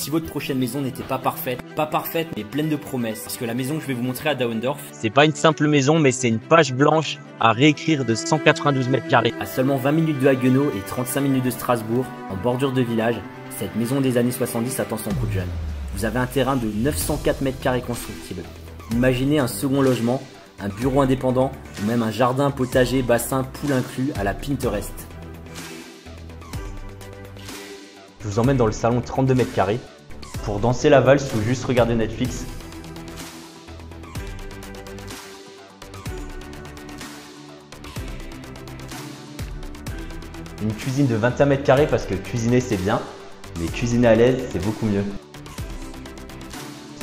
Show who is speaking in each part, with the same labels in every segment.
Speaker 1: si votre prochaine maison n'était pas parfaite mais pleine de promesses, parce que la maison que je vais vous montrer à Dauendorf,
Speaker 2: c'est pas une simple maison, mais c'est une page blanche à réécrire de 192 mètres carrés.
Speaker 1: à seulement 20 minutes de Haguenau et 35 minutes de Strasbourg, en bordure de village, cette maison des années 70 attend son coup de jeune. Vous avez un terrain de 904 mètres carrés constructible. Imaginez un second logement, un bureau indépendant ou même un jardin, potager, bassin, poule inclus à la Pinterest.
Speaker 2: Je vous emmène dans le salon 32 mètres carrés pour danser la valse ou juste regarder Netflix. Une cuisine de 21 mètres carrés parce que cuisiner c'est bien, mais cuisiner à l'aise c'est beaucoup mieux.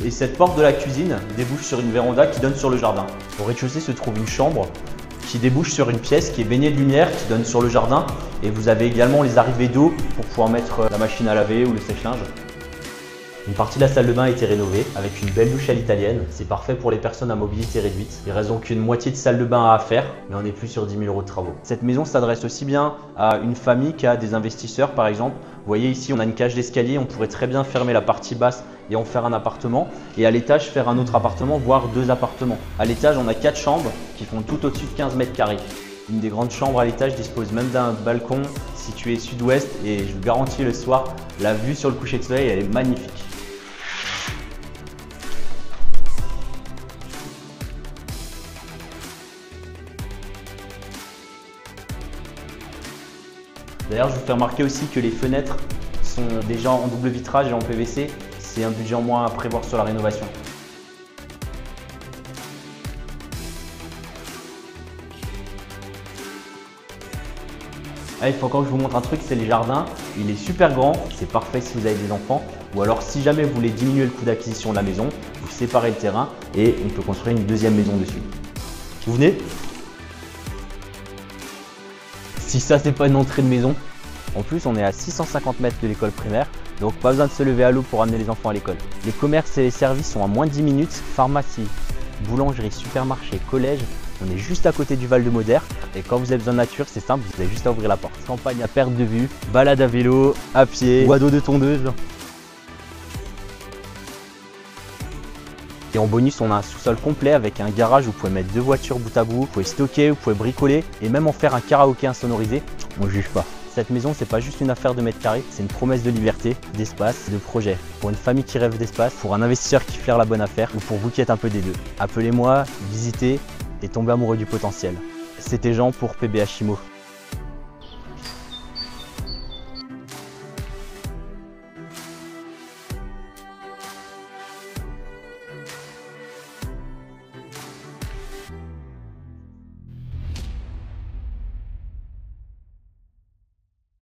Speaker 2: Et cette porte de la cuisine débouche sur une véranda qui donne sur le jardin. Au rez-de-chaussée se trouve une chambre qui débouche sur une pièce qui est baignée de lumière qui donne sur le jardin. Et vous avez également les arrivées d'eau pour pouvoir mettre la machine à laver ou le sèche-linge. Une partie de la salle de bain a été rénovée avec une belle douche à l'italienne. C'est parfait pour les personnes à mobilité réduite. Il reste donc une moitié de salle de bain à faire, mais on n'est plus sur 10 000 € de travaux. Cette maison s'adresse aussi bien à une famille qu'à des investisseurs par exemple. Vous voyez ici on a une cage d'escalier, on pourrait très bien fermer la partie basse et en faire un appartement. Et à l'étage faire un autre appartement, voire 2 appartements. À l'étage on a 4 chambres qui font tout au-dessus de 15 mètres carrés. Une des grandes chambres à l'étage dispose même d'un balcon situé sud-ouest et je vous garantis le soir, la vue sur le coucher de soleil elle est magnifique. D'ailleurs, je vous fais remarquer aussi que les fenêtres sont déjà en double vitrage et en PVC. C'est un budget en moins à prévoir sur la rénovation. Ah, il faut encore que je vous montre un truc, c'est les jardins. Il est super grand, c'est parfait si vous avez des enfants. Ou alors si jamais vous voulez diminuer le coût d'acquisition de la maison, vous séparez le terrain et on peut construire une deuxième maison dessus. Vous venez? Si ça c'est pas une entrée de maison. En plus on est à 650 mètres de l'école primaire, donc pas besoin de se lever à l'eau pour amener les enfants à l'école. Les commerces et les services sont à moins de 10 minutes, pharmacie, boulangerie, supermarché, collège, on est juste à côté du Val de Moder. Et quand vous avez besoin de nature, c'est simple, vous avez juste à ouvrir la porte. Campagne à perte de vue, balade à vélo, à pied, ou à dos de tondeuse. Et en bonus, on a un sous-sol complet avec un garage où vous pouvez mettre 2 voitures bout à bout, vous pouvez stocker, vous pouvez bricoler et même en faire un karaoké insonorisé. On ne juge pas. Cette maison, c'est pas juste une affaire de mètres carrés, c'est une promesse de liberté, d'espace, de projet. Pour une famille qui rêve d'espace, pour un investisseur qui flaire la bonne affaire ou pour vous qui êtes un peu des deux. Appelez-moi, visitez et tombez amoureux du potentiel. C'était Jean pour PBH Immo.